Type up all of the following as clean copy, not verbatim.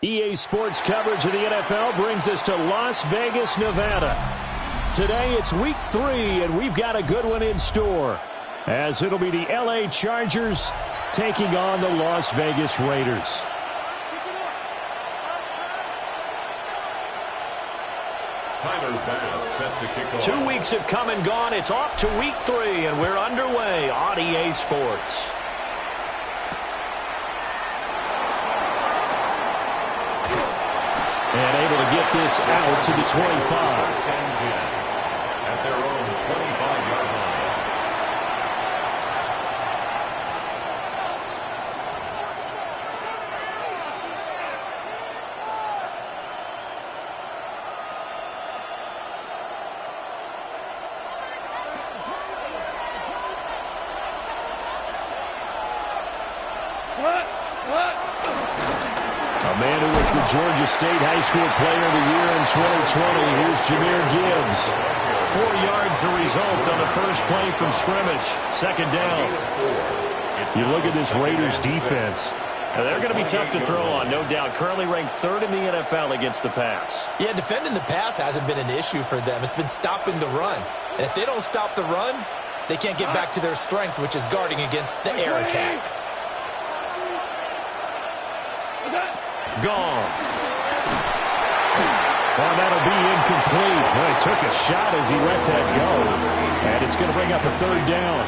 EA Sports coverage of the NFL brings us to Las Vegas, Nevada. Today it's week 3, and we've got a good one in store, as it'll be the LA Chargers taking on the Las Vegas Raiders. Set to kick off. 2 weeks have come and gone. It's off to week 3, and we're underway on EA Sports. And able to get this out to the 25. At their own 25-yard line. A man who was the Georgia State High School Player of the Year in 2020. Here's Jahmyr Gibbs. 4 yards the result on the first play from scrimmage. Second down. You look at this Raiders defense. Now, they're going to be tough to throw on, no doubt. Currently ranked 3rd in the NFL against the pass. Yeah, defending the pass hasn't been an issue for them. It's been stopping the run. And if they don't stop the run, they can't get back to their strength, which is guarding against the air attack. Gone. Well, that'll be incomplete. Well, he took a shot as he let that go. And it's going to bring up a 3rd down.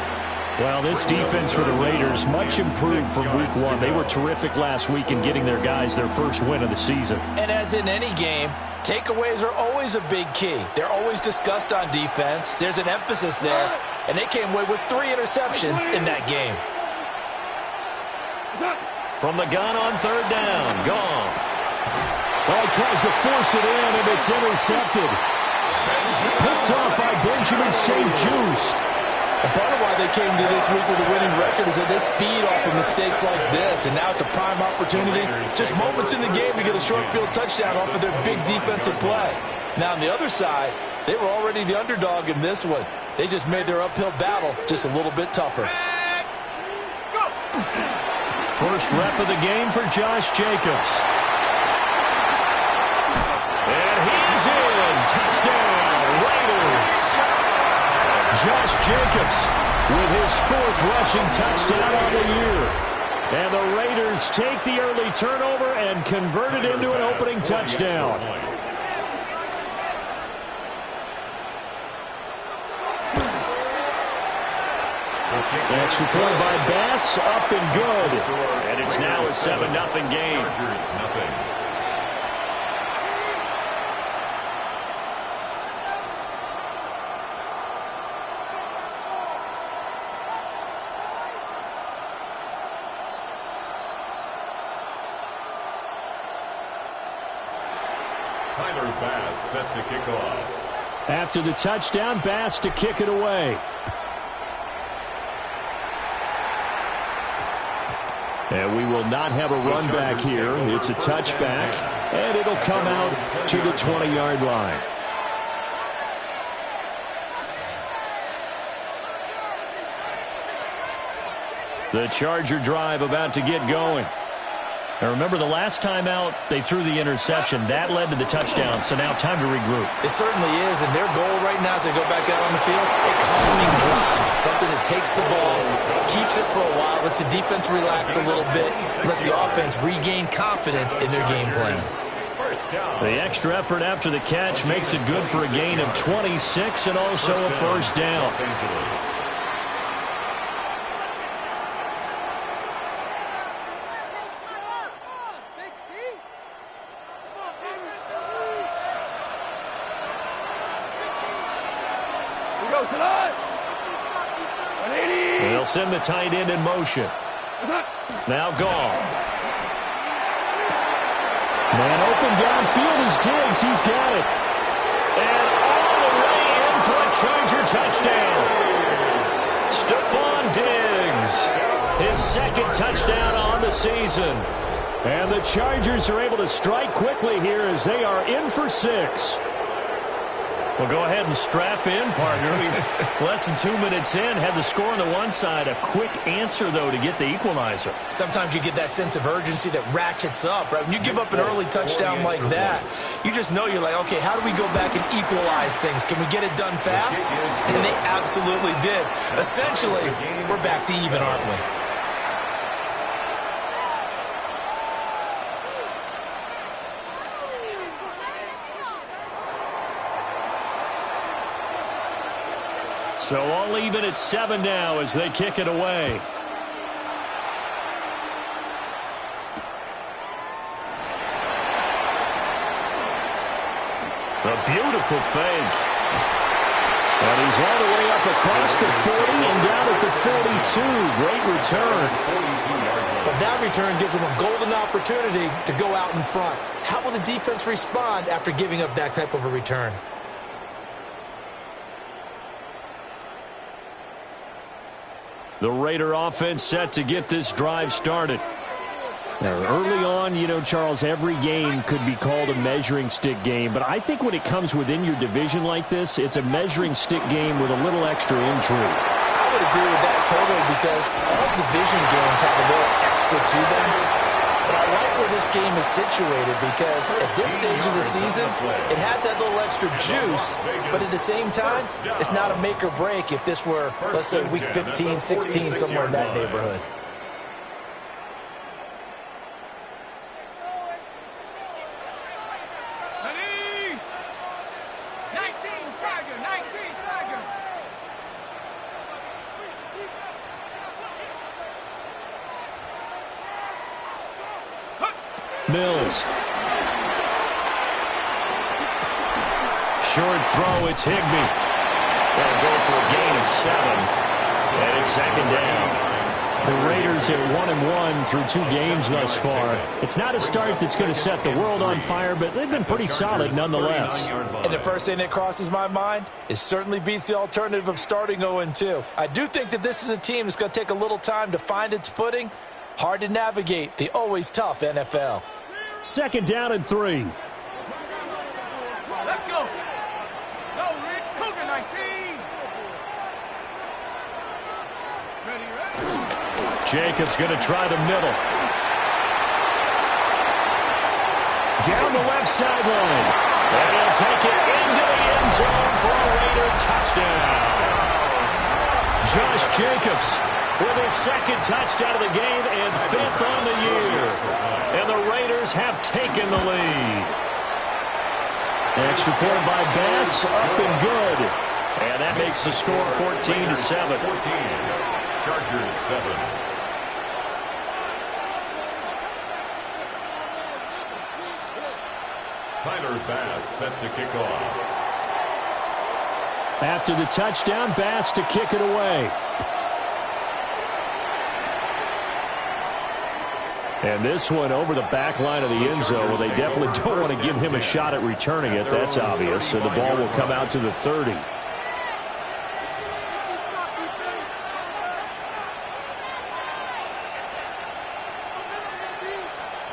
Well, this defense for the Raiders, much improved from week 1. They were terrific last week in getting their guys their first win of the season. And as in any game, takeaways are always a big key. They're always discussed on defense. There's an emphasis there. And they came away with 3 interceptions in that game. From the gun on 3rd down. Gone. Well, he tries to force it in, and it's intercepted. Picked off by Benjamin St. Juste. And part of why they came to this week with a winning record is that they feed off of mistakes like this, and now it's a prime opportunity. Just moments in the game to get a short field touchdown off of their big defensive play. Now, on the other side, they were already the underdog in this one. They just made their uphill battle just a little bit tougher. First rep of the game for Josh Jacobs. And he's in. Touchdown, Raiders. Josh Jacobs with his 4th rushing touchdown on the year. And the Raiders take the early turnover and convert it into an opening touchdown. Extra point by Bass, up and good. And it's now a 7-0 game. Tyler Bass set to kick off. After the touchdown, Bass to kick it away. And we will not have a run back here. It's a touchback, and it'll come out to the 20-yard line. The Charger drive about to get going. Now remember, the last time out, they threw the interception. That led to the touchdown, so now time to regroup. It certainly is, and their goal right now as they go back out on the field, a calming drive, something that takes the ball, keeps it for a while, lets the defense relax a little bit, lets the offense regain confidence in their game plan. The extra effort after the catch makes it good for a gain of 26 and also a first down. They'll send the tight end in motion. Now gone. Man open downfield is Diggs. He's got it. And all the way in for a Charger touchdown. Stephon Diggs. His 2nd touchdown on the season. And the Chargers are able to strike quickly here as they are in for 6. Well, go ahead and strap in, partner. Less than 2 minutes in, had the score on the one side. A quick answer, though, to get the equalizer. Sometimes you get that sense of urgency that ratchets up, right? When you give up an early touchdown like that, you just know you're like, okay, how do we go back and equalize things? Can we get it done fast? And they absolutely did. Essentially, we're back to even, aren't we? So all even at 7 now as they kick it away. A beautiful fake. And he's all the way up across the 40 and down at the 42. Great return. But that return gives them a golden opportunity to go out in front. How will the defense respond after giving up that type of a return? The Raider offense set to get this drive started. Now, early on, you know, Charles, every game could be called a measuring stick game. But I think when it comes within your division like this, it's a measuring stick game with a little extra intrigue. I would agree with that totally because all division games have a little extra to them. But I like where this game is situated because at this stage of the season, it has that little extra juice, but at the same time, it's not a make or break if this were, let's say, week 15, 16, somewhere in that neighborhood. Mills. Short throw, it's Higbee. They'll go for a gain of 7. And it's second down. The Raiders at 1-1 through 2 games thus far. It's not a start that's going to set the world on fire, but they've been pretty solid nonetheless. And the first thing that crosses my mind is certainly beats the alternative of starting 0-2. I do think that this is a team that's going to take a little time to find its footing. Hard to navigate the always tough NFL. Second down and 3. Let's go. Go, Rick. Cougar 19. Ready. Jacobs going to try the middle. Down the left sideline. And he'll take it into the end zone for a Raider touchdown. Josh Jacobs with his second touchdown of the game and 5th on the year. And the Raiders have taken the lead. Extra point by Bass, up and good. And that makes the score 14-7. 14. Chargers 7. Tyler Bass set to kick off. After the touchdown, Bass to kick it away. And this one over the back line of the end zone. Well, they definitely don't want to give him a shot at returning it. That's obvious. So the ball will come out to the 30.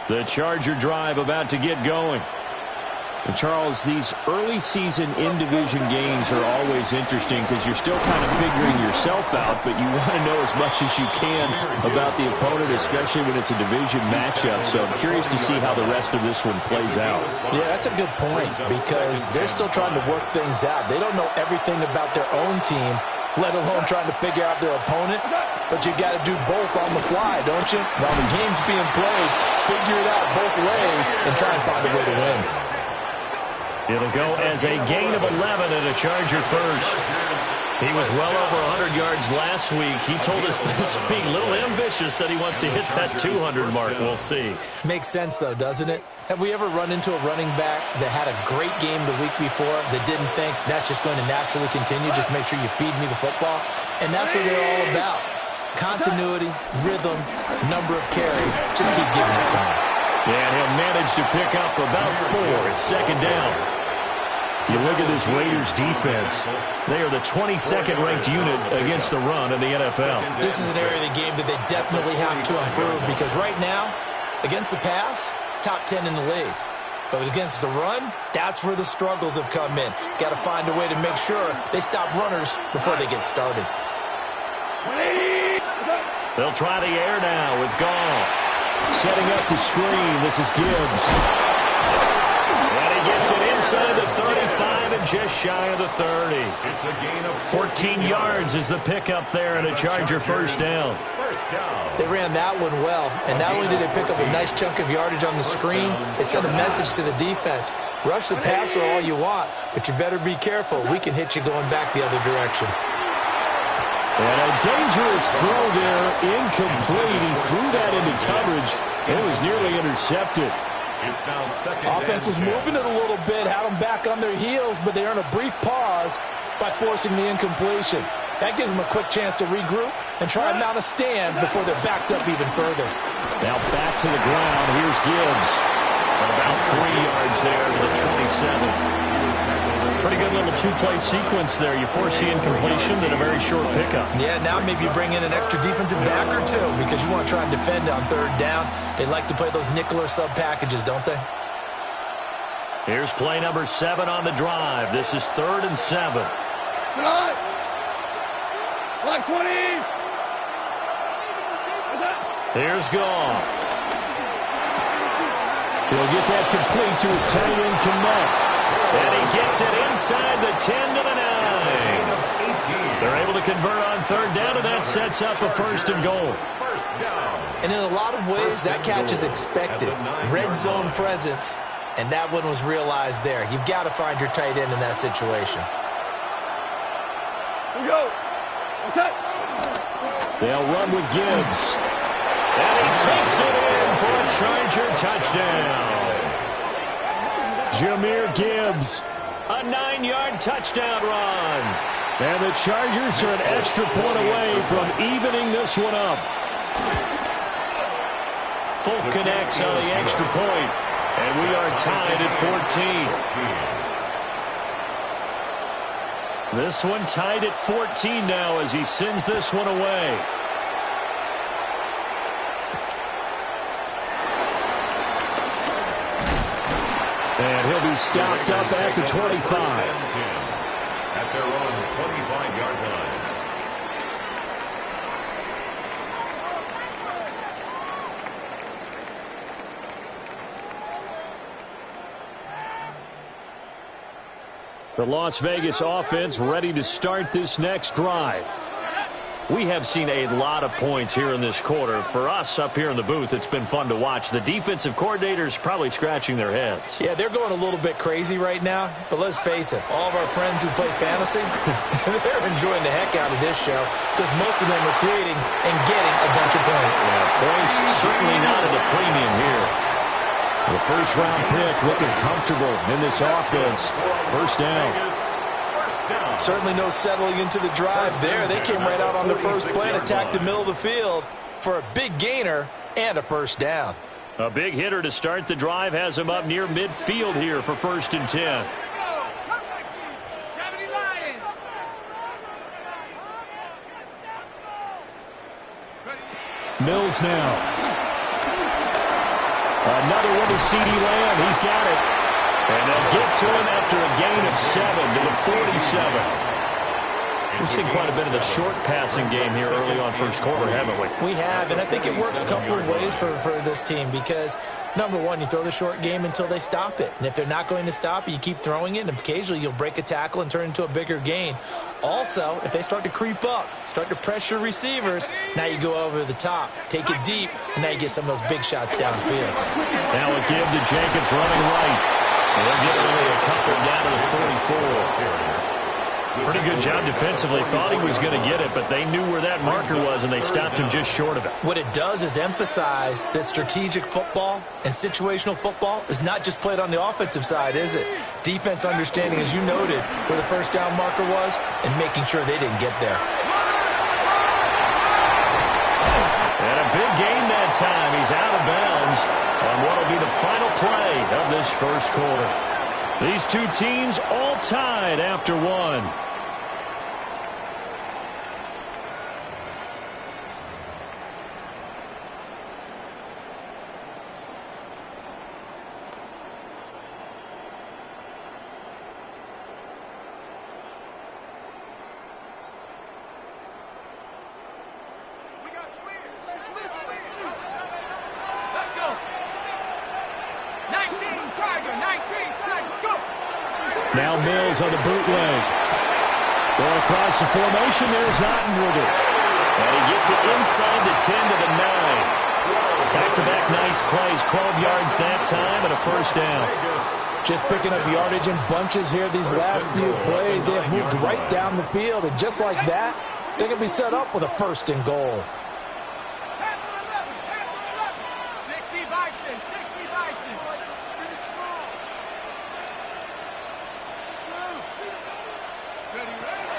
The Charger drive about to get going. And Charles, these early season in-division games are always interesting because you're still kind of figuring yourself out, but you want to know as much as you can about the opponent, especially when it's a division matchup. So I'm curious to see how the rest of this one plays out. Yeah, that's a good point because they're still trying to work things out. They don't know everything about their own team, let alone trying to figure out their opponent. But you got to do both on the fly, don't you? While the game's being played, figure it out both ways and try and find a way to win. It'll go as a gain of 11 and a Charger first. He was well over 100 yards last week. He told us this week, a little ambitious, that he wants to hit that 200 mark. We'll see. Makes sense, though, doesn't it? Have we ever run into a running back that had a great game the week before that didn't think that's just going to naturally continue? Just make sure you feed me the football. And that's what they're all about. Continuity, rhythm, number of carries. Just keep giving it to him. Yeah, and he'll manage to pick up about 4 at second down. You look at this Raiders defense. They are the 22nd ranked unit against the run in the NFL. This is an area of the game that they definitely have to improve because right now, against the pass, top 10 in the league. But against the run, that's where the struggles have come in. You got to find a way to make sure they stop runners before they get started. They'll try the air now with Goff. Setting up the screen. This is Gibbs. And he gets it inside the 35 and just shy of the 30. It's a gain of 14 yards is the pickup there and a Charger first down. They ran that one well, and not only did they pick up a nice chunk of yardage on the screen, they sent a message to the defense. Rush the passer all you want, but you better be careful. We can hit you going back the other direction. And a dangerous throw there, incomplete. He threw that into coverage, and it was nearly intercepted. It's now second. Offense was moving it a little bit, had them back on their heels, but they earned a brief pause by forcing the incompletion. That gives them a quick chance to regroup and try and mount a stand before they're backed up even further. Now back to the ground. Here's Gibbs. About 3 yards there to the 27. Pretty good little two-play sequence there. You force the incompletion, then a very short pickup. Yeah, now maybe you bring in an extra defensive back or two because you want to try and defend on third down. They like to play those nickel or sub packages, don't they? Here's play number 7 on the drive. This is 3rd and 7. Like 20. Here's Goff. He'll get that complete to his tight end Kmet. And he gets it inside the 10 to the 9. They're able to convert on third down, and that sets up a 1st and goal. And in a lot of ways, that catch is expected. Red zone presence, and that one was realized there. You've got to find your tight end in that situation. Here we go. What's that? They'll run with Gibbs. And he takes it in for a Charger touchdown. Jahmyr Gibbs, a 9-yard touchdown run. And the Chargers are an extra point away from evening this one up. Full connects on the extra point, and we are tied at 14. This one tied at 14 now as he sends this one away. And he'll be stopped up at the 25. At their own 25-yard line. The Las Vegas offense ready to start this next drive. We have seen a lot of points here in this quarter. For us up here in the booth, it's been fun to watch. The defensive coordinators probably scratching their heads. Yeah, they're going a little bit crazy right now, but let's face it, all of our friends who play fantasy, they're enjoying the heck out of this show because most of them are creating and getting a bunch of points. Yeah, points certainly not at a premium here. The first-round pick looking comfortable in this offense. First down. Certainly no settling into the drive there. They came right out on the first play and attacked the middle of the field for a big gainer and a first down. A big hitter to start the drive has him up near midfield here for 1st and 10. Mills now. Another one to C.D. Lamb. He's got it. And they'll get to him after a gain of 7 to the 47. We've seen quite a bit of the short passing game here early on first quarter, haven't we? We have, and I think it works a couple of ways for this team because, number one, you throw the short game until they stop it. And if they're not going to stop it, you keep throwing it, and occasionally you'll break a tackle and turn it into a bigger gain. Also, if they start to creep up, start to pressure receivers, now you go over the top, take it deep, and now you get some of those big shots downfield. Now a give to Jenkins running right. And they'll get only a couple down to the 44. Pretty good job defensively. Thought he was going to get it, but they knew where that marker was, and they stopped him just short of it. What it does is emphasize that strategic football and situational football is not just played on the offensive side, is it? Defense understanding, as you noted, where the first down marker was and making sure they didn't get there. And a big gain that time. He's out of bounds on what will be the final play of this first quarter. These two teams all tied after one. Tiger, 19, Tiger, go! Now Mills on the bootleg. Going across the formation, there's Otten with it. And he gets it inside the 10 to the 9. Back-to-back nice plays, 12 yards that time and a first down. Just picking up yardage in bunches here these last few plays. They have moved right down the field, and just like that, they're going to be set up with a first and goal. 60 Bison, 60 Bison.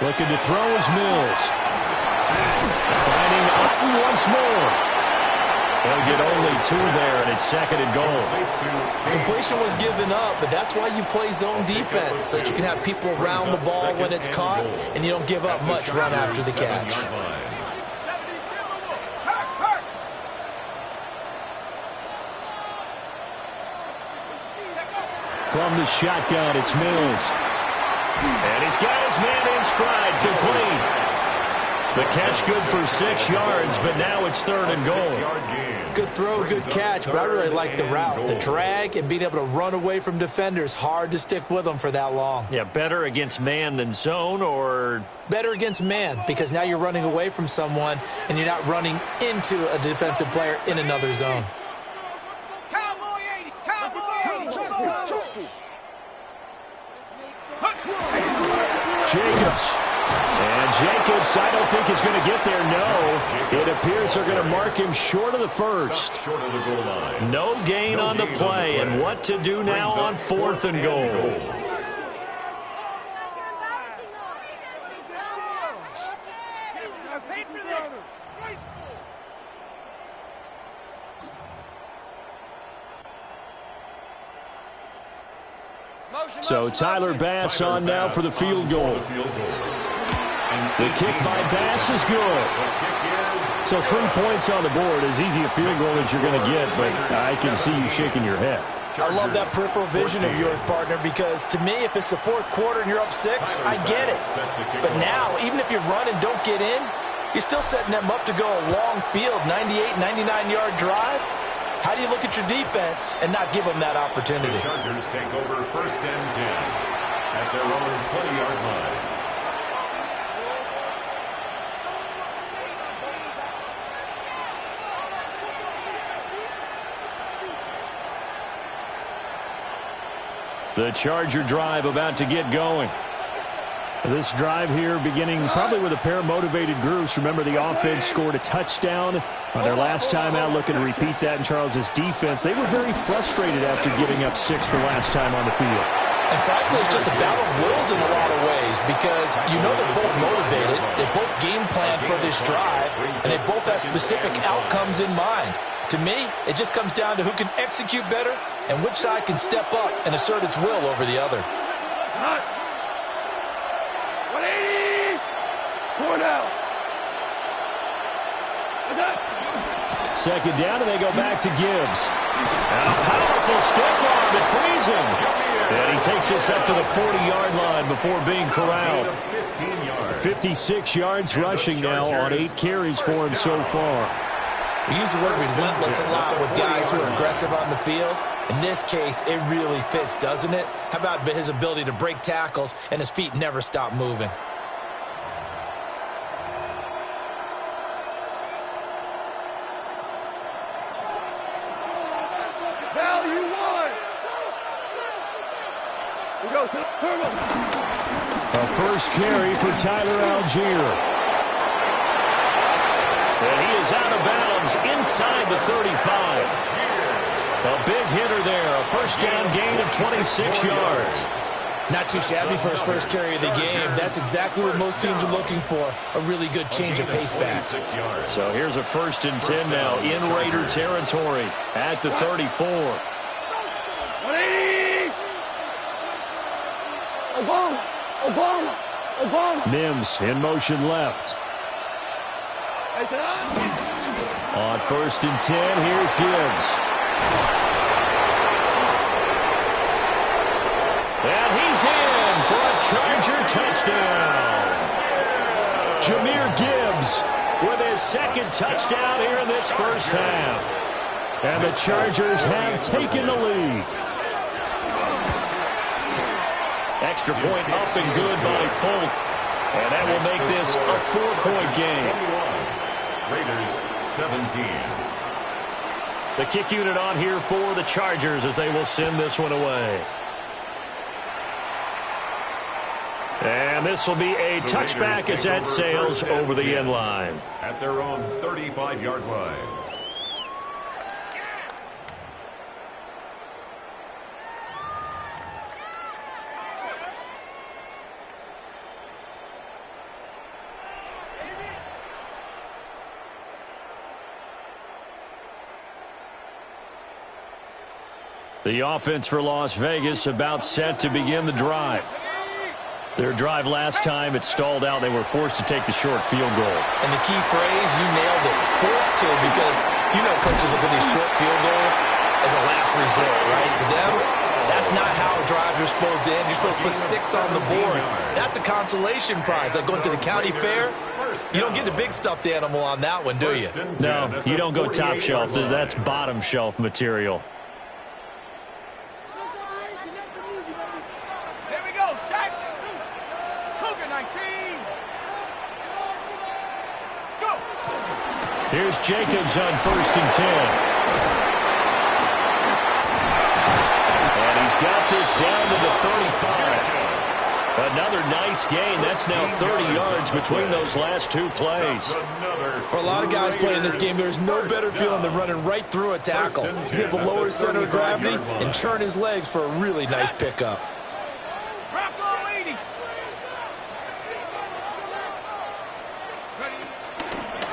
Looking to throw is Mills. Finding Otten once more. They'll get only 2 there, and it's second and goal. Completion was given up, but that's why you play zone defense, so that you can have people around the ball when it's caught, and you don't give up much run after the catch. From the shotgun, it's Mills. And he's got his man in stride, complete. The catch good for 6 yards, but now it's third and goal. Good throw, good catch, but I really like the route. The drag and being able to run away from defenders, hard to stick with them for that long. Yeah, better against man than zone, or? Better against man, because now you're running away from someone and you're not running into a defensive player in another zone. Cowboy 80, Cowboy 80. Jacobs. And Jacobs, I don't think is going to get there. No. It appears they're going to mark him short of the first. No gain on the play. And what to do now on fourth and goal. So Tyler Bass on now for the field goal. The kick by Bass is good. So 3 points on the board, as easy a field goal as you're going to get, but I can see you shaking your head. I love that peripheral vision of yours, partner, because to me, if it's the fourth quarter and you're up 6, I get it. But now, even if you run and don't get in, you're still setting them up to go a long field, 98, 99-yard drive. How do you look at your defense and not give them that opportunity? The Chargers take over first and 10 at their own 20-yard line. The Charger drive about to get going. This drive here beginning probably with a pair of motivated groups. Remember, the offense scored a touchdown on their last time out, looking to repeat that in Charles's defense. They were very frustrated after giving up 6 the last time on the field. And frankly, it's just a battle of wills in a lot of ways, because you know they're both motivated, they both game plan for this drive, and they both have specific outcomes in mind. To me, it just comes down to who can execute better and which side can step up and assert its will over the other. 180! Point out! Second down, and they go back to Gibbs. And a powerful stiff arm that frees him. And he takes us up to the 40-yard line before being corralled. 56 yards rushing now on 8 carries for him so far. We use the word relentless a lot with guys who are aggressive on the field. In this case, it really fits, doesn't it? How about his ability to break tackles and his feet never stop moving? Value 1! We go to the turbo. A first carry for Tyler Algier. And he is out of bounds inside the 35. A big hitter there. A first down gain of 26 yards. Not too shabby for his first carry of the game. That's exactly what most teams are looking for. A really good change of pace back. So here's a first and 10 now in Raider territory at the 34. 180! Obama! Mims in motion left. On first and 10, here's Gibbs. And he's in for a Charger touchdown. Jahmyr Gibbs with his second touchdown here in this first half. And the Chargers have taken the lead. extra point up and good by Folk. And that will make this a 4-point game. Raiders 17. The kick unit on here for the Chargers as they will send this one away. And this will be a touchback as that sails over the end line. At their own 35-yard line. The offense for Las Vegas about set to begin the drive. Their drive last time, it stalled out. They were forced to take the short field goal. And the key phrase, you nailed it, forced to, because you know coaches look at these short field goals as a last resort, right? To them, that's not how drives are supposed to end. You're supposed to put 6 on the board. That's a consolation prize. Like going to the county fair, you don't get the big stuffed animal on that one, do you? No, you don't go top shelf. That's bottom shelf material. Here's Jacobs on 1st and 10. And he's got this down to the 35. Another nice gain. That's now 30 yards between those last 2 plays. For a lot of guys playing this game, there's no better feeling than running right through a tackle. He's able to lower his center of gravity and churn his legs for a really nice pickup.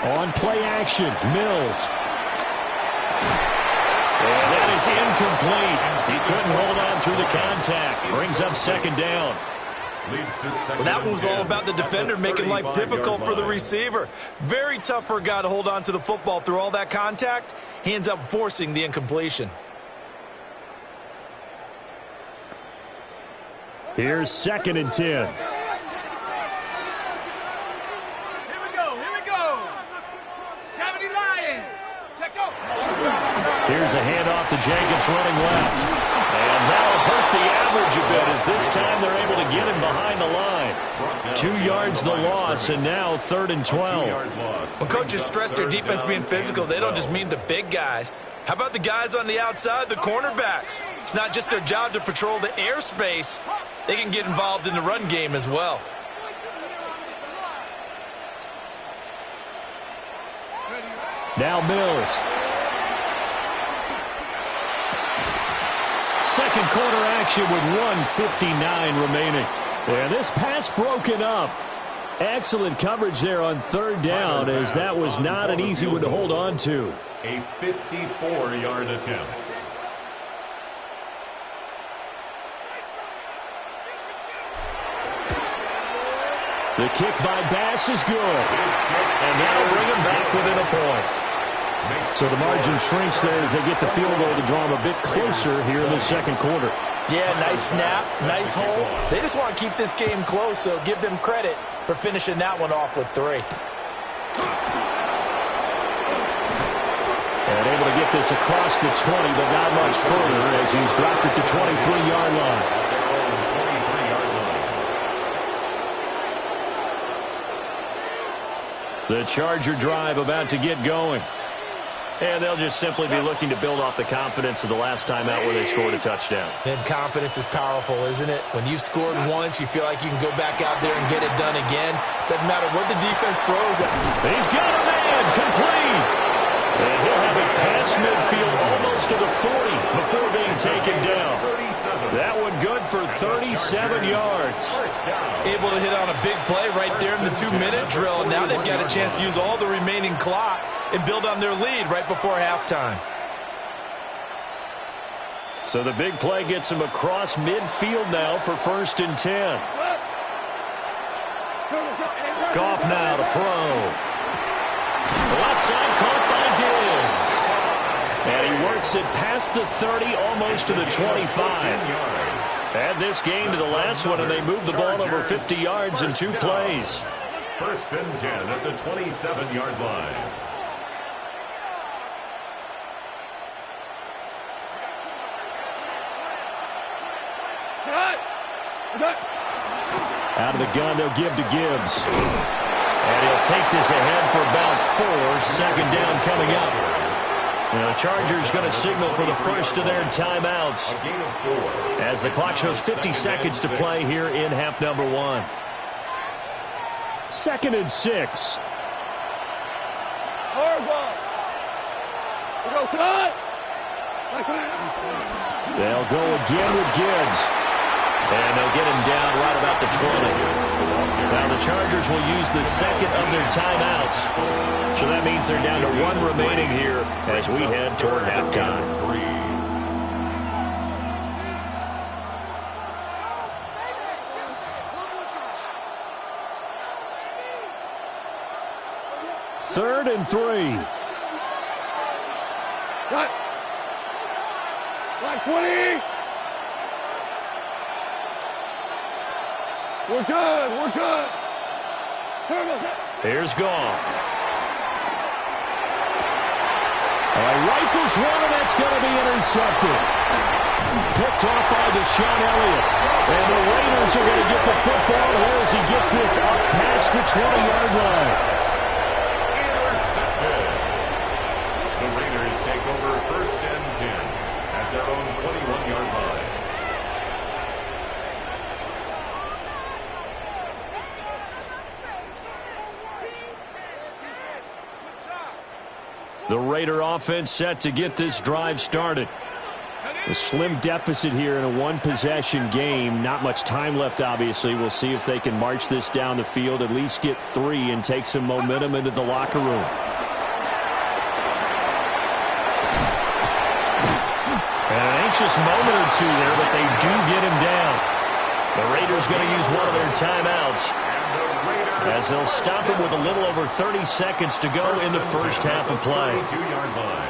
On play action, Mills. And that is incomplete. He couldn't hold on through the contact. Brings up 2nd down. Well, that one was all about the defender making life difficult for the receiver. Very tough for a guy to hold on to the football through all that contact. He ends up forcing the incompletion. Here's 2nd and 10. Here's a handoff to Jacobs running left. And that'll hurt the average a bit as this time they're able to get him behind the line. 2 yards the loss, and now 3rd and 12. When coaches stress their defense being physical, they don't just mean the big guys. How about the guys on the outside, the cornerbacks? It's not just their job to patrol the airspace. They can get involved in the run game as well. Now Mills. Second quarter action with 1:59 remaining. And this pass broken up. Excellent coverage there on 3rd down, as that was not an easy one to hold on to. A 54-yard attempt. The kick by Bass is good. And that'll bring him back within a point. So the margin shrinks there as they get the field goal to draw them a bit closer here in the 2nd quarter. Yeah, nice snap, nice hole. They just want to keep this game close, so give them credit for finishing that one off with 3. And able to get this across the 20, but not much further as he's dropped at the 23-yard line. The Charger drive about to get going. And they'll just simply be looking to build off the confidence of the last time out where they scored a touchdown. And confidence is powerful, isn't it? When you've scored once, you feel like you can go back out there and get it done again. Doesn't matter what the defense throws at. He's got a man, complete. And he'll have it past midfield almost to the 40 before being taken down. That one good for 37 yards. Able to hit on a big play right there in the 2-minute drill. And now they've got a chance to use all the remaining clock and build on their lead right before halftime. So the big play gets him across midfield now for 1st and 10. Goff now to throw. Left side caught by Diggs. And he works it past the 30, almost to the 25. Add this game to the last one, and they move the ball over 50 yards in 2 plays. 1st and 10 at the 27-yard line. Out of the gun, they'll give to Gibbs. And he'll take this ahead for about 4. Second down coming up. And the Chargers going to signal for the first of their timeouts as the clock shows 50 seconds to play here in half number 1. 2nd and 6. They'll go again with Gibbs. And they'll get him down right about the 20. Now the Chargers will use the second of their timeouts. So that means they're down to 1 remaining here as we head toward halftime. Third and 3. Cut. Black 20. We're good. We're good. Here's Goff. Rifles one, and that's going to be intercepted. Picked off by Deshaun Elliott. And the Raiders are going to get the football here as he gets this up past the 20-yard line. Intercepted. The Raiders take over 1st and 10 at their own 21-yard line. The Raider offense set to get this drive started. A slim deficit here in a one-possession game. Not much time left, obviously. We'll see if they can march this down the field, at least get 3 and take some momentum into the locker room. And an anxious moment or two there, but they do get him down. The Raiders going to use one of their timeouts as they'll stop it with a little over 30 seconds to go in the first half of play. 32-yard line.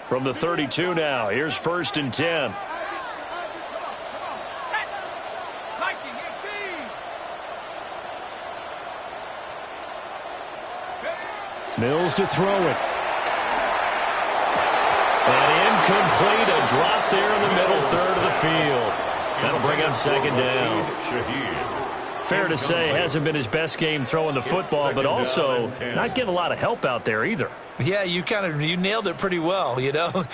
From the 32 now, here's 1st and 10. Mills to throw it. And incomplete, a drop there in the middle third of the field. That'll bring up 2nd down. Fair to say, hasn't been his best game throwing the football, but also not getting a lot of help out there either. Yeah, you nailed it pretty well, you know.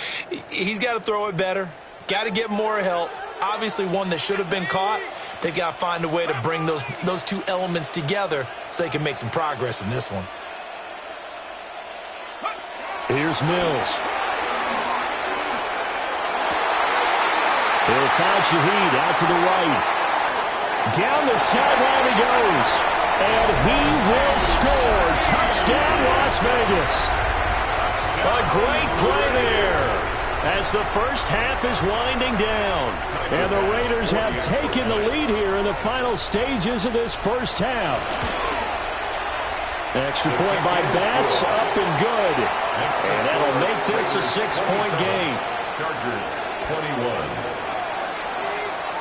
He's got to throw it better. Got to get more help. Obviously one that should have been caught. They've got to find a way to bring those two elements together so they can make some progress in this one. Here's Mills. He'll find Shaheed out to the right. Down the sideline he goes. And he will score. Touchdown, Las Vegas. A great play there as the first half is winding down. And the Raiders have taken the lead here in the final stages of this first half. Extra point by Bass, up and good. And that'll make this a 6-point game. Chargers 21.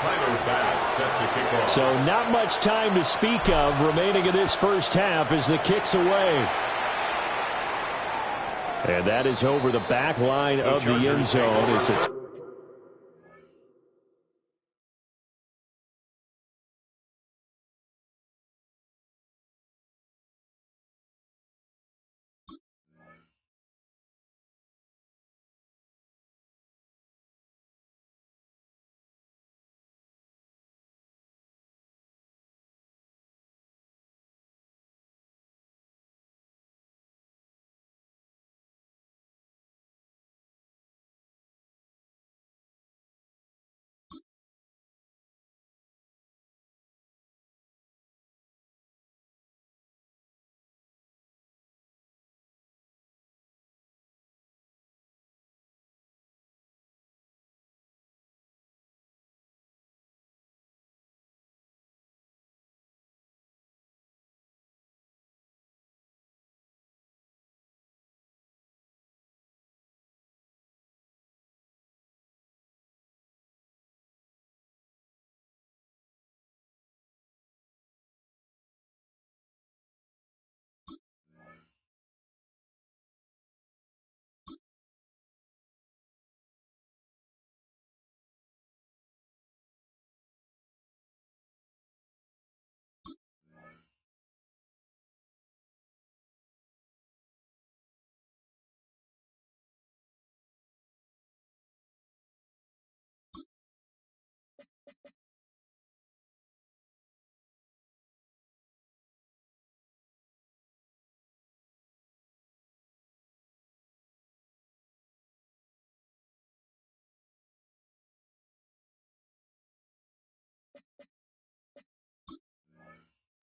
Tyler Bass set to kick off. So not much time to speak of remaining in this first half as the kick's away. And that is over the back line of the end zone. It's a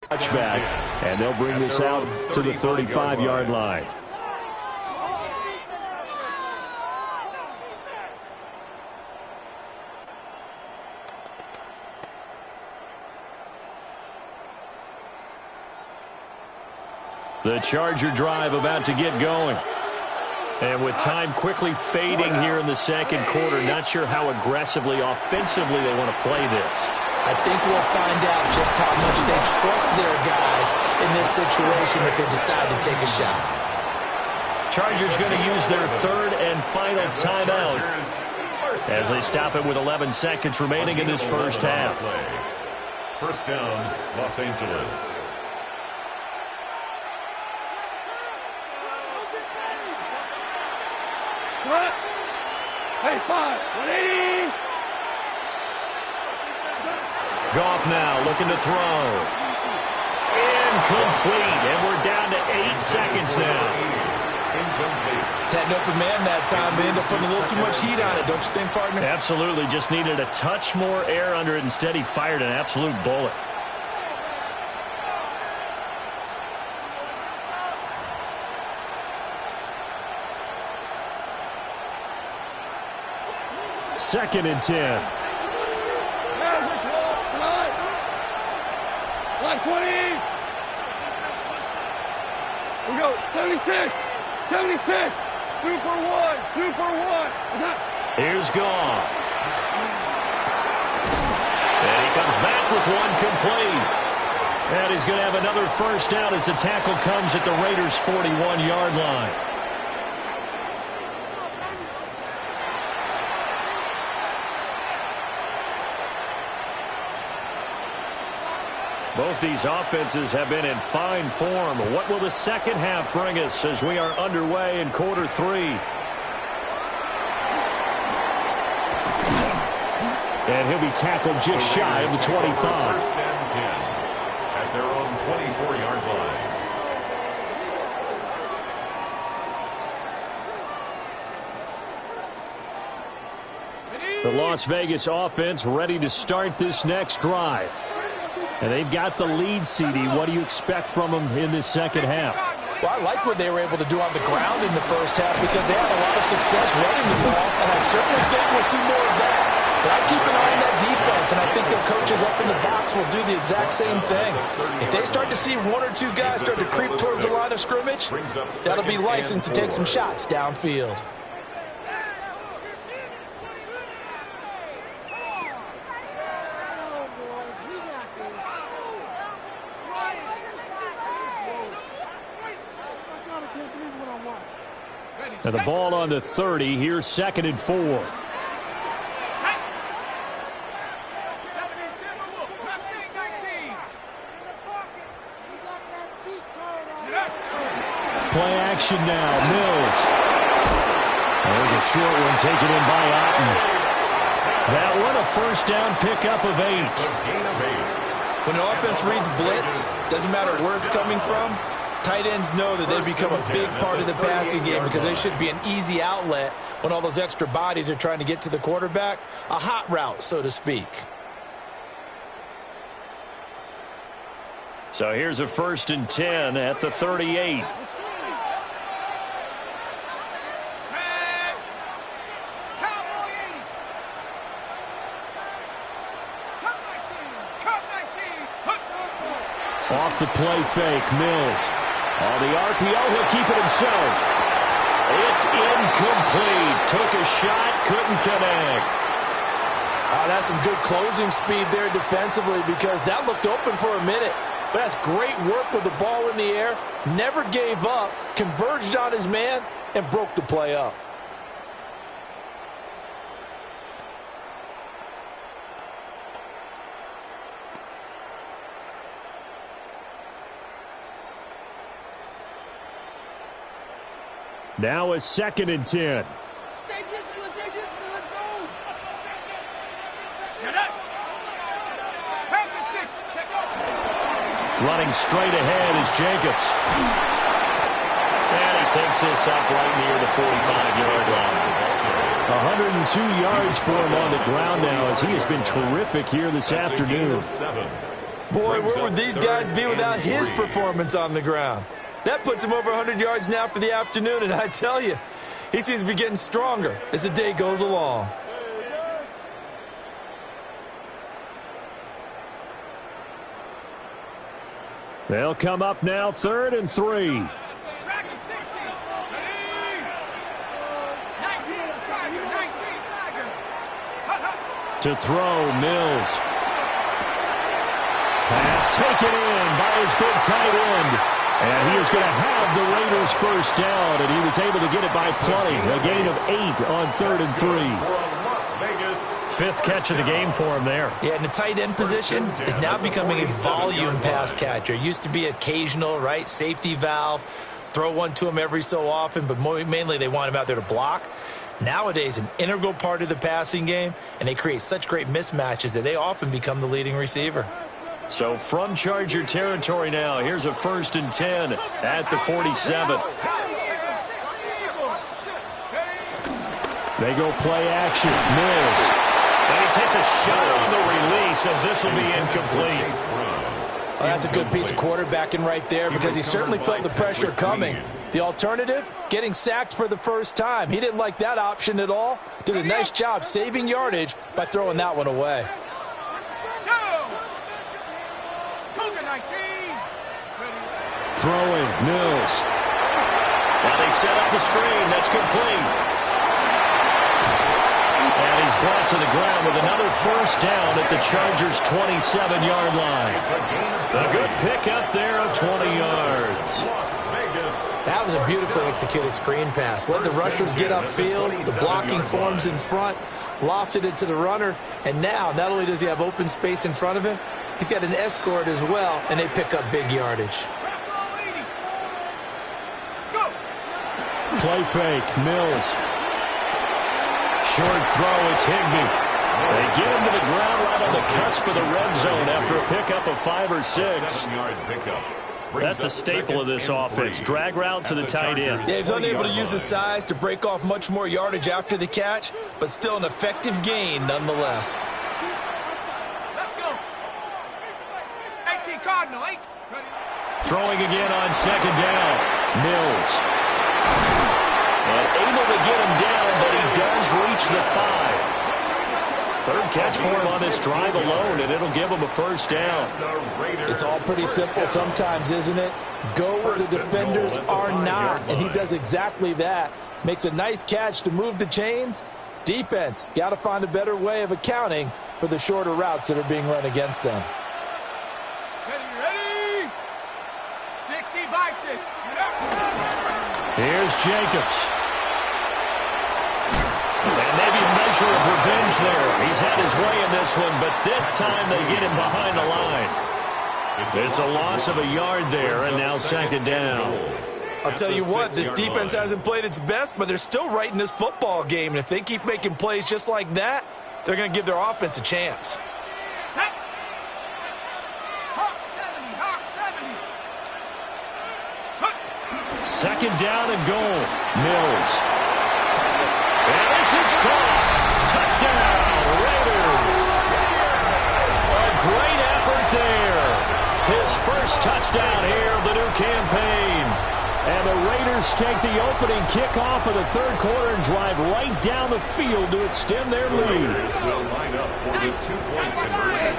touchback, and they'll bring this out to the 35-yard line. The Charger drive about to get going. And with time quickly fading here in the second quarter, not sure how aggressively, offensively they want to play this. I think we'll find out just how much they trust their guys in this situation if they decide to take a shot. Chargers going to use their third and final timeout as they stop it with 11 seconds remaining in this first half. First down, Los Angeles. Hey, 180. Goff now looking to throw. Incomplete, and we're down to 8 seconds now. That open man that time, they ended up putting a little too much heat on it, don't you think, partner? Absolutely, just needed a touch more air under it. Instead, he fired an absolute bullet. Second and 10. 120. We go. 76. 76. Super one. Here's Goff. And he comes back with one complete. And he's going to have another first down as the tackle comes at the Raiders' 41-yard line. Both these offenses have been in fine form. What will the second half bring us as we are underway in quarter three? And he'll be tackled just shy of the 25. First and 10 at their own 24-yard line. The Las Vegas offense ready to start this next drive. And they've got the lead, CD. What do you expect from them in this second half? Well, I like what they were able to do on the ground in the first half because they had a lot of success running the ball, and I certainly think we'll see more of that. But I keep an eye on that defense, and I think their coaches up in the box will do the exact same thing. If they start to see one or two guys start to creep towards the line of scrimmage, that'll be licensed to take some shots downfield. And the ball on the 30. Here's second and 4. Play action now. Mills. There's a short one taken in by Otten. That one a first down pickup of 8. When the offense reads blitz, doesn't matter where it's coming from, tight ends know that they've become a big part of the passing game because they should be an easy outlet when all those extra bodies are trying to get to the quarterback. A hot route, so to speak. So here's a first and 10 at the 38. Off the play fake, Mills. On the RPO, he'll keep it himself. It's incomplete. Took a shot, couldn't connect. That's some good closing speed there defensively because that looked open for a minute. But that's great work with the ball in the air. Never gave up, converged on his man, and broke the play up. Now a second and 10. Stay disciplined, let's go. Shut up. Pass the 6, take off. Running straight ahead is Jacobs. And he takes this up right near the 45-yard line. 102 yards for him on the ground now as he has been terrific here this afternoon. Boy, where would these guys be without his performance on the ground? That puts him over 100 yards now for the afternoon, and I tell you, he seems to be getting stronger as the day goes along. They'll come up now, 3rd and 3. To throw, Mills. Pass taken in by his big tight end. And he is going to have the Raiders first down, and he was able to get it by plenty. A gain of 8 on 3rd and 3. 5th catch of the game for him there. Yeah, and the tight end position is now becoming a volume pass catcher. Used to be occasional, right? Safety valve. Throw one to him every so often, but mainly they want him out there to block. Nowadays, an integral part of the passing game, and they create such great mismatches that they often become the leading receiver. So from Charger territory now, here's a 1st and 10 at the 47. They go play action. Mills. And he takes a shot on the release as this will be incomplete. Well, that's a good piece of quarterbacking right there because he certainly felt the pressure coming. The alternative, getting sacked for the first time. He didn't like that option at all. Did a nice job saving yardage by throwing that one away. Throwing, Mills. Now they set up the screen. That's complete. And he's brought to the ground with another first down at the Chargers' 27-yard line. A good pickup there of 20 yards. That was a beautifully executed screen pass. Let the rushers get upfield. The blocking forms in front. Lofted it to the runner. And now, not only does he have open space in front of him, he's got an escort as well, and they pick up big yardage. Play fake, Mills. Short throw, it's Higbee. They get him to the ground right on the cusp of the red zone after a pickup of 5 or 6. That's a staple of this offense. Drag route to the tight end. Yeah, he's unable to use his size to break off much more yardage after the catch, but still an effective gain nonetheless. Let's go. 18 Cardinal, 8. Throwing again on 2nd down. Mills. And able to get him down, but he does reach the 5. 3rd catch for him on this drive alone, and it'll give him a first down. It's all pretty simple sometimes, isn't it? Go where the defenders are not, and he does exactly that. Makes a nice catch to move the chains. Defense, got to find a better way of accounting for the shorter routes that are being run against them. Ready? 60 by 6. Here's Jacobs. And maybe a measure of revenge there. He's had his way in this one, but this time they get him behind the line. It's a loss of a yard there, and now 2nd down. I'll tell you what, this defense hasn't played its best, but they're still right in this football game. And if they keep making plays just like that, they're going to give their offense a chance. Second down and goal. Mills. And this is caught. Touchdown, Raiders. A great effort there. His first touchdown here of the new campaign. And the Raiders take the opening kickoff of the 3rd quarter and drive right down the field to extend their lead. The Raiders will line up for the 2-point conversion.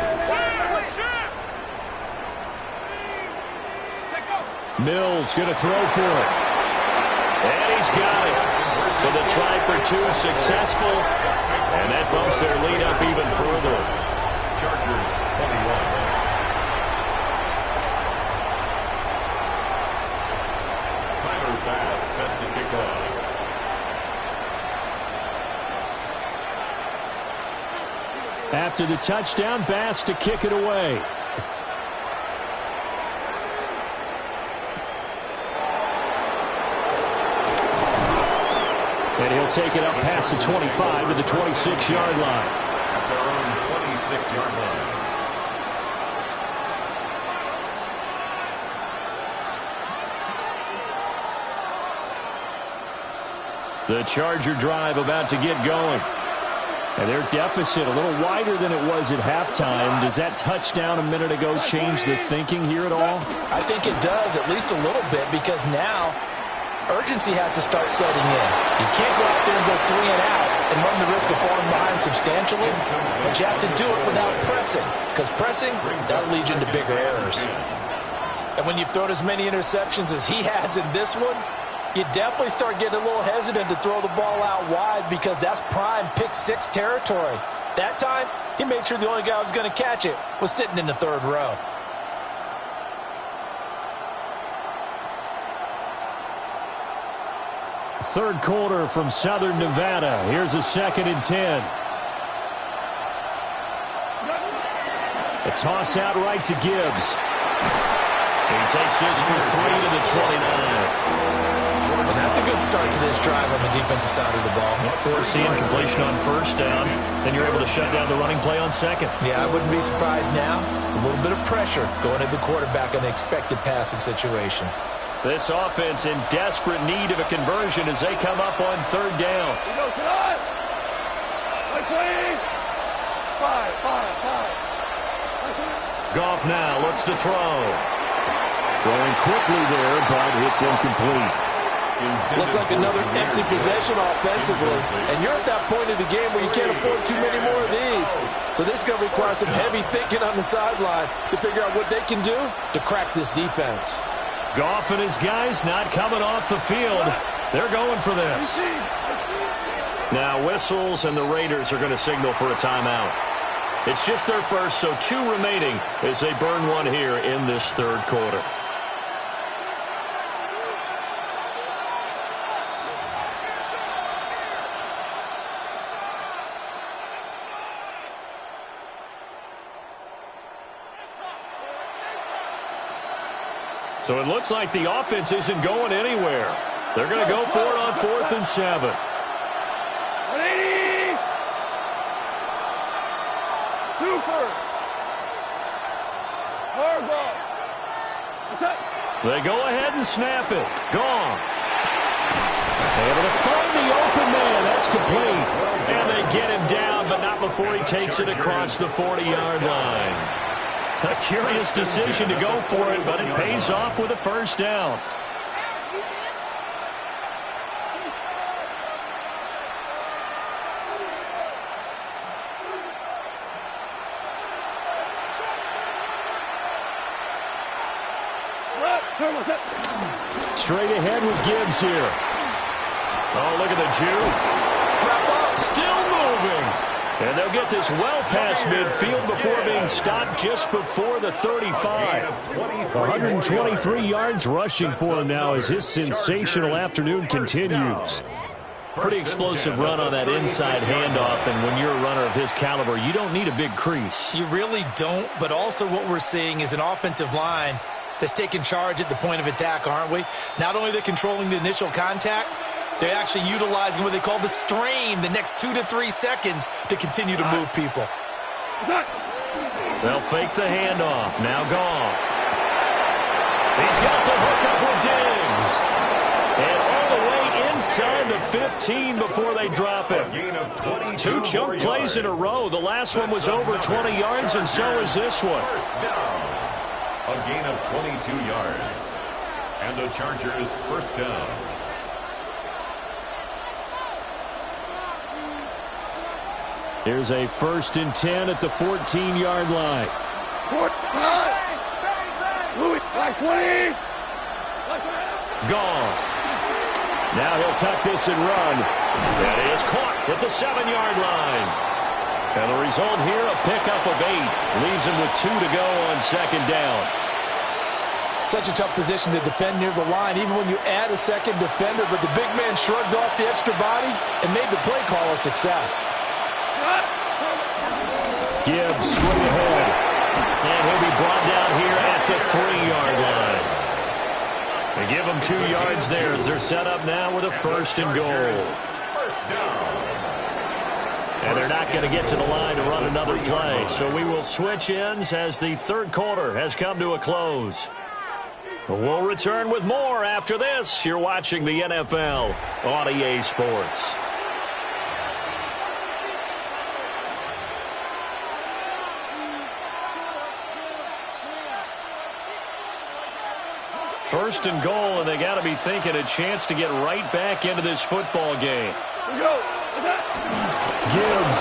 Mills going to throw for it. And he's got it. So the try for 2 successful. And that bumps their lead up even further. Chargers 21. Tyler Bass set to kick off. After the touchdown, Bass to kick it away. And he'll take it up past the 25 to the 26-yard line. At their own 26-yard line. The Charger drive about to get going. And their deficit a little wider than it was at halftime. Does that touchdown a minute ago change the thinking here at all? I think it does, at least a little bit, because now urgency has to start setting in. You can't go out there and go 3 and out and run the risk of falling behind substantially, but you have to do it without pressing, because pressing, that leads you into bigger errors. And when you've thrown as many interceptions as he has in this one, you definitely start getting a little hesitant to throw the ball out wide, because that's prime pick-6 territory. That time, he made sure the only guy who was going to catch it was sitting in the third row. Third quarter from Southern Nevada. Here's a 2nd and 10. A toss out right to Gibbs. He takes this for 3 to the 29. And that's a good start to this drive on the defensive side of the ball. Forcing completion on first down. Then you're able to shut down the running play on second. Yeah, I wouldn't be surprised now. A little bit of pressure going at the quarterback in the expected passing situation. This offense in desperate need of a conversion as they come up on third down. Goff now looks to throw. Throwing quickly there, but it's incomplete. Looks like another empty possession offensively. And you're at that point of the game where you can't afford too many more of these. So this is going to require some heavy thinking on the sideline to figure out what they can do to crack this defense. Goff and his guys not coming off the field. They're going for this. Now whistles, and the Raiders are going to signal for a timeout. It's just their first, so 2 remaining as they burn one here in this third quarter. So it looks like the offense isn't going anywhere. They're going to go for it on 4th and 7. 180! Super! Hard ball. What's up? They go ahead and snap it. Goff. Able to find the open man. That's complete. And they get him down, but not before he takes it across the 40-yard line. A curious decision to go for it, but it pays off with a first down. Straight ahead with Gibbs here. Oh, look at the juke. Still moving. And they'll get this well past midfield before being stopped just before the 35. 123 yards rushing for him now as his sensational afternoon continues. Pretty explosive run on that inside handoff, and when you're a runner of his caliber, you don't need a big crease. You really don't, but also what we're seeing is an offensive line that's taking charge at the point of attack, aren't we? Not only are they controlling the initial contact, they're actually utilizing what they call the strain, the next 2 to 3 seconds, to continue to move people. They'll fake the handoff. Now Goff. He's got the hookup with Diggs. And all the way inside the 15 before they drop it. 2 chunk plays in a row. The last one was over 20 yards, and so is this one. A gain of 22 yards. And the Chargers first down. Here's a 1st and 10 at the 14-yard line. Goff. Now he'll tuck this and run. That is caught at the 7-yard line. And the result here, a pickup of 8. Leaves him with 2 to go on 2nd down. Such a tough position to defend near the line, even when you add a second defender, but the big man shrugged off the extra body and made the play call a success. Gibbs straight ahead. And he'll be brought down here at the 3-yard line. They give him 2 yards there as they're set up now with a 1st and goal. And they're not going to get to the line to run another play. So we will switch ends as the third quarter has come to a close. We'll return with more after this. You're watching the NFL on EA Sports. First and goal, and they got to be thinking a chance to get right back into this football game. Gibbs.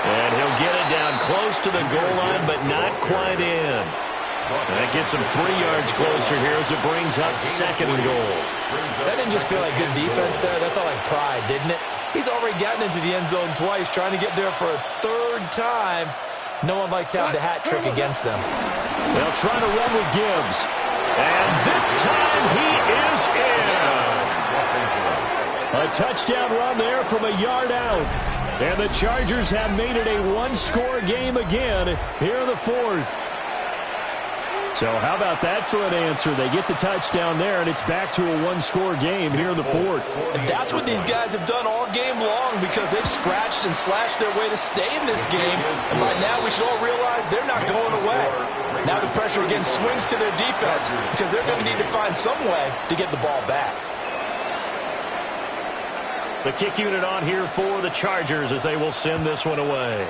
And he'll get it down close to the goal line, but not quite in. And that gets him 3 yards closer here as it brings up second and goal. That didn't just feel like good defense there. That felt like pride, didn't it? He's already gotten into the end zone twice, trying to get there for a third time. No one likes to have the hat trick against them. They'll try to run with Gibbs. And this time he is in. A touchdown run there from a yard out. And the Chargers have made it a one-score game again here in the fourth. So how about that for an answer? They get the touchdown there, and it's back to a one-score game here in the fourth. And that's what these guys have done all game long because they've scratched and slashed their way to stay in this game. And by now we should all realize they're not going away. Now the pressure again swings to their defense because they're going to need to find some way to get the ball back. The kick unit on here for the Chargers as they will send this one away.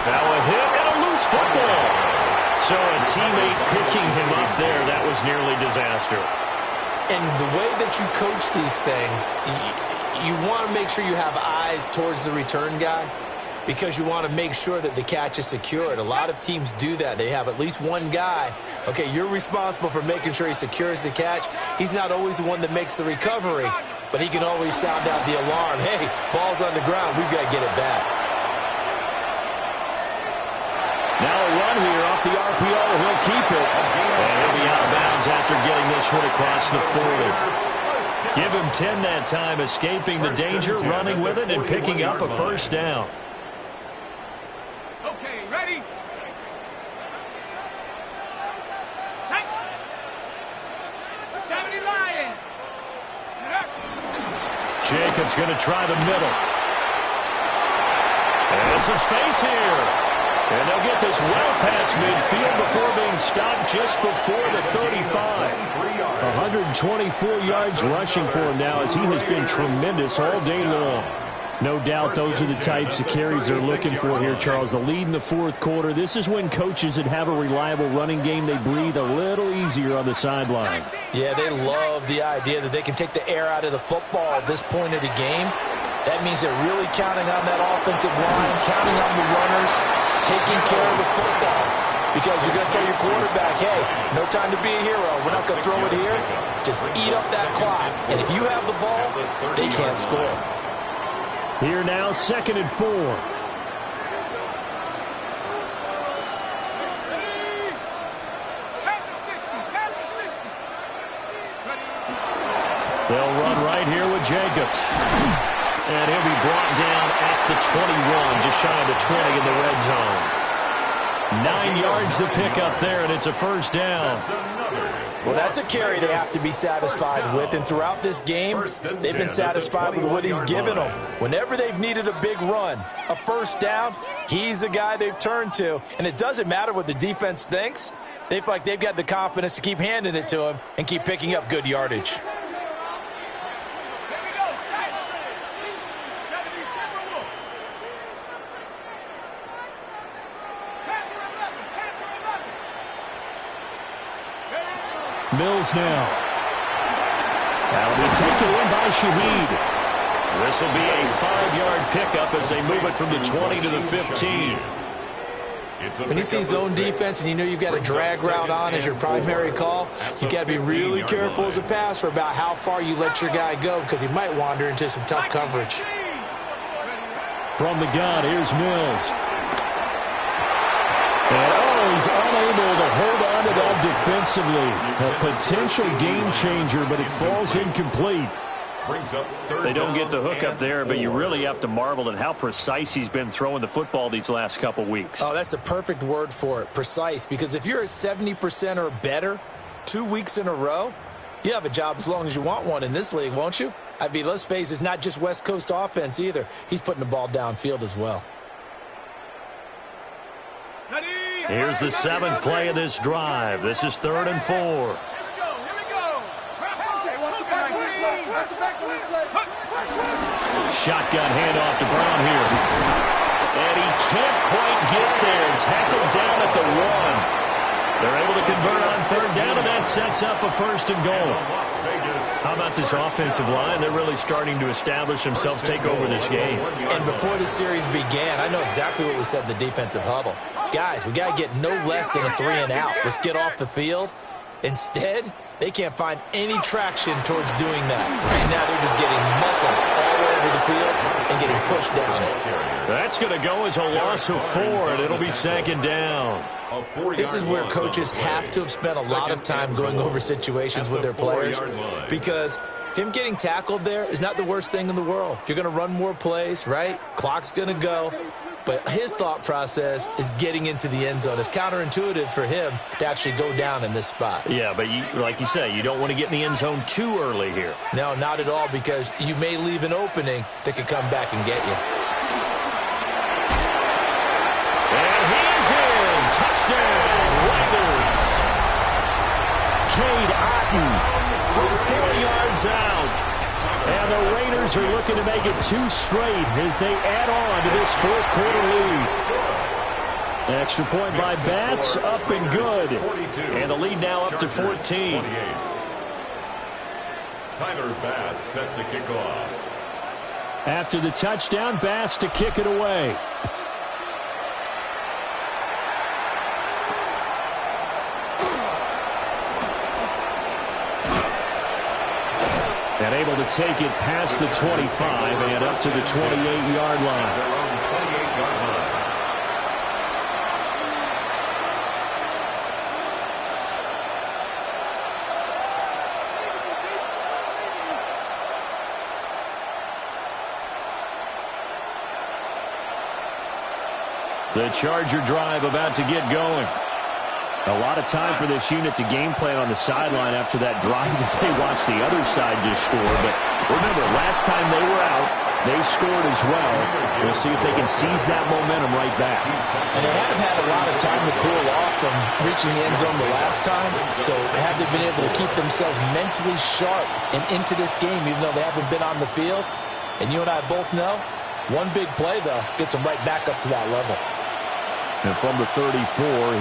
Now a hit and a loose football. So a teammate picking him up there, that was nearly disaster. And the way that you coach these things, you want to make sure you have eyes towards the return guy because you want to make sure that the catch is secured. A lot of teams do that. They have at least one guy. Okay, you're responsible for making sure he secures the catch. He's not always the one that makes the recovery, but he can always sound out the alarm. Hey, ball's on the ground. We've got to get it back. Now a run here off the RPO. He'll keep it. And he'll be out of bounds after getting this one across the 40. Give him 10 that time, escaping the danger, running with it, and picking up a first down. Okay, ready? Set. 70 Lions. Jacobs going to try the middle. And some space here. And they'll get this well past midfield before being stopped just before the 35. 124 yards rushing for him now as he has been tremendous all day long. No doubt those are the types of carries they're looking for here, Charles. The lead in the fourth quarter. This is when coaches that have a reliable running game, they breathe a little easier on the sideline. Yeah, they love the idea that they can take the air out of the football at this point of the game. That means they're really counting on that offensive line, counting on the runners, taking care of the football. Because you're going to tell your quarterback, hey, no time to be a hero. We're not going to throw it here. Just eat up that clock. And if you have the ball, they can't score. Here now, 2nd and 4. They'll run right here with Jacobs. And he'll be brought down at the 21, just shy of the 20 in the red zone. 9 yards to pick up there, and it's a first down. Well, that's a carry they have to be satisfied with, and throughout this game, they've been satisfied with what he's given them. Whenever they've needed a big run, a first down, he's the guy they've turned to, and it doesn't matter what the defense thinks. They feel like they've got the confidence to keep handing it to him and keep picking up good yardage. Mills now. That'll be taken in by Shaheed. This will be a 5-yard pickup as they move it from the 20 to the 15. When you see zone defense and you know you've got a drag route on as your primary call, you got to be really careful as a passer about how far you let your guy go because he might wander into some tough coverage. From the gun, here's Mills. And he's unable to hold on to that defensively. A potential game changer, but it falls incomplete. They don't get the hook up there, but you really have to marvel at how precise he's been throwing the football these last couple weeks. Oh, that's the perfect word for it, precise, because if you're at 70% or better 2 weeks in a row, you have a job as long as you want one in this league, won't you? I mean, let's face it, it's not just West Coast offense either. He's putting the ball downfield as well. Here's the 7th play of this drive. This is 3rd and 4. Here we go. Shotgun handoff to Brown here. And he can't quite get there. Tackled down at the 1. They're able to convert on third down, and that sets up a first and goal. How about this offensive line? They're really starting to establish themselves, take over this game. And before the series began, I know exactly what we said in the defensive huddle. Guys, we got to get no less than a 3-and-out. Let's get off the field. Instead, they can't find any traction towards doing that. Right now, they're just getting muscle all over the field and getting pushed down it. That's going to go as a loss of 4, and it'll be second down. This is where coaches have to have spent a lot of time going over situations with their players, because him getting tackled there is not the worst thing in the world. You're going to run more plays, right? Clock's going to go. But his thought process is getting into the end zone. It's counterintuitive for him to actually go down in this spot. Yeah, but like you say, you don't want to get in the end zone too early here. No, not at all, because you may leave an opening that could come back and get you. And he's in. Touchdown, Raiders. Cade Otton from 4 yards out. And the Raiders are looking to make it 2 straight as they add on to this fourth quarter lead. Extra point by Bass, up and good. And the lead now up to 14. Tyler Bass set to kick off. After the touchdown, Bass to kick it away. And able to take it past the 25 and up to the 28-yard line. Their own 28-yard line. The Charger drive about to get going. A lot of time for this unit to game plan on the sideline after that drive that they watched the other side just score. But remember, last time they were out, they scored as well. We'll see if they can seize that momentum right back. And they have had a lot of time to cool off from reaching the end zone the last time. So have they been able to keep themselves mentally sharp and into this game, even though they haven't been on the field? And you and I both know, one big play, though, gets them right back up to that level. And from the 34,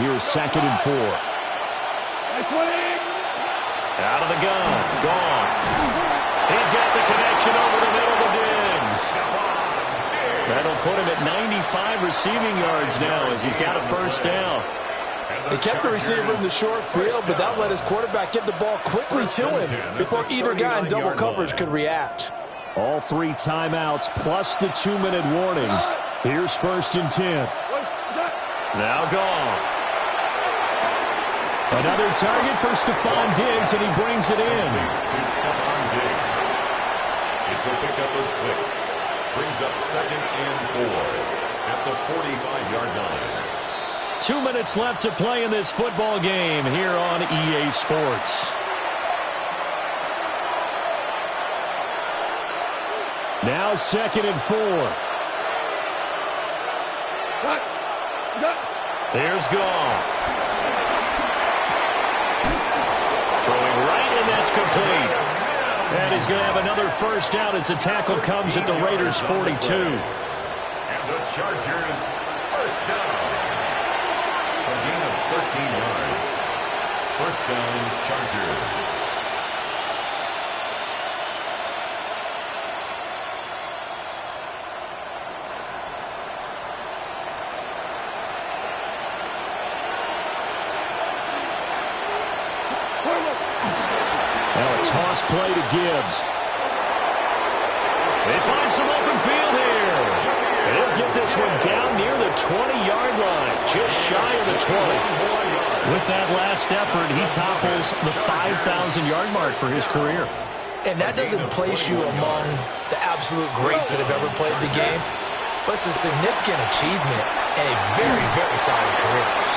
here's 2nd and 4. Out of the gun. Gone. He's got the connection over the middle to Diggs. That'll put him at 95 receiving yards now as he's got a first down. They kept the receiver in the short field, but that let his quarterback get the ball quickly to him before either guy in double coverage could react. All 3 timeouts plus the 2-minute warning. Here's 1st and 10. Now Goff. Another target for Stephon Diggs, and he brings it in. To Stephon Diggs. It's a pickup of 6. Brings up 2nd and 4 at the 45-yard line. 2 minutes left to play in this football game here on EA Sports. Now 2nd and 4. There's Goff. Throwing right, and that's complete. And he's going to have another first down as the tackle comes at the Raiders' 42. And the Chargers first down. A gain of 13 yards. First down, Chargers. Toss play to Gibbs. They find some open field here. They'll get this one down near the 20-yard line, just shy of the 20. With that last effort, he topples the 5,000-yard mark for his career. And that doesn't place you among the absolute greats that have ever played the game, but it's a significant achievement and a very, very solid career.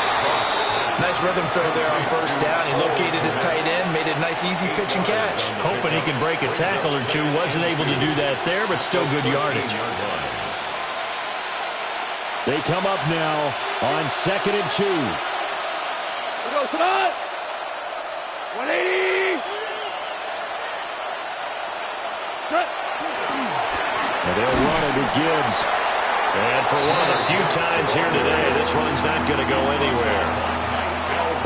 Nice rhythm throw there on first down. He located his tight end, made it a nice, easy pitch and catch. Hoping he can break a tackle or two. Wasn't able to do that there, but still good yardage. They come up now on 2nd and 2. Come on! 180! And they'll Gibbs. And for one of the few times here today, this run's not going to go anywhere.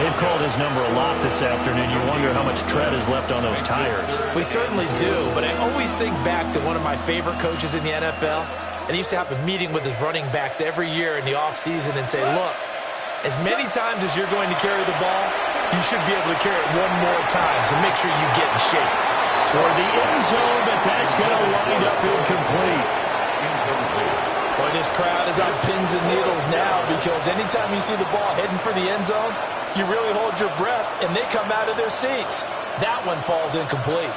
They've called his number a lot this afternoon. You wonder how much tread is left on those tires. We certainly do, but I always think back to one of my favorite coaches in the NFL, and he used to have a meeting with his running backs every year in the offseason and say, look, as many times as you're going to carry the ball, you should be able to carry it one more time, so make sure you get in shape. Toward the end zone, but that's going to wind up incomplete. Boy, this crowd is on pins and needles now because anytime you see the ball heading for the end zone, you really hold your breath, and they come out of their seats. That one falls incomplete.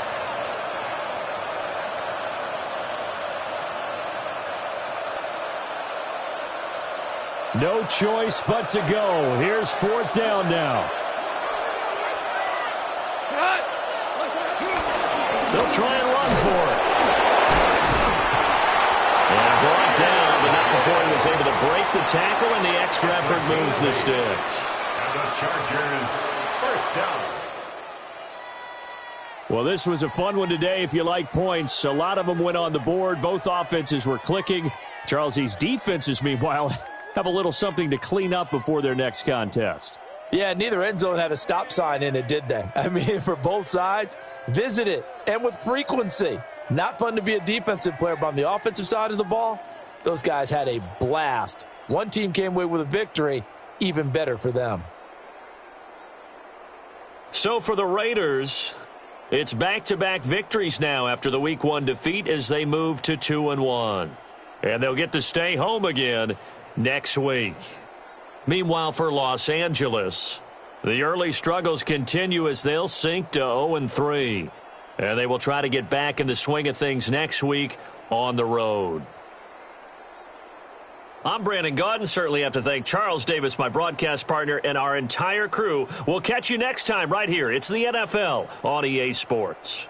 No choice but to go. Here's fourth down now. They'll try and run for it. And brought down, but not before he was able to break the tackle, and the extra effort moves the sticks. And the Chargers, first down. Well, this was a fun one today if you like points. A lot of them went on the board. Both offenses were clicking. Charles, these defenses, meanwhile, have a little something to clean up before their next contest. Yeah, neither end zone had a stop sign in it, did they? I mean, for both sides, visit it, and with frequency. Not fun to be a defensive player, but on the offensive side of the ball, those guys had a blast. One team came away with a victory, even better for them. So for the Raiders, it's back-to-back victories now after the Week 1 defeat as they move to 2-1. And they'll get to stay home again next week. Meanwhile, for Los Angeles, the early struggles continue as they'll sink to 0-3. And they will try to get back in the swing of things next week on the road. I'm Brandon Gaudin. Certainly have to thank Charles Davis, my broadcast partner, and our entire crew. We'll catch you next time right here. It's the NFL on EA Sports.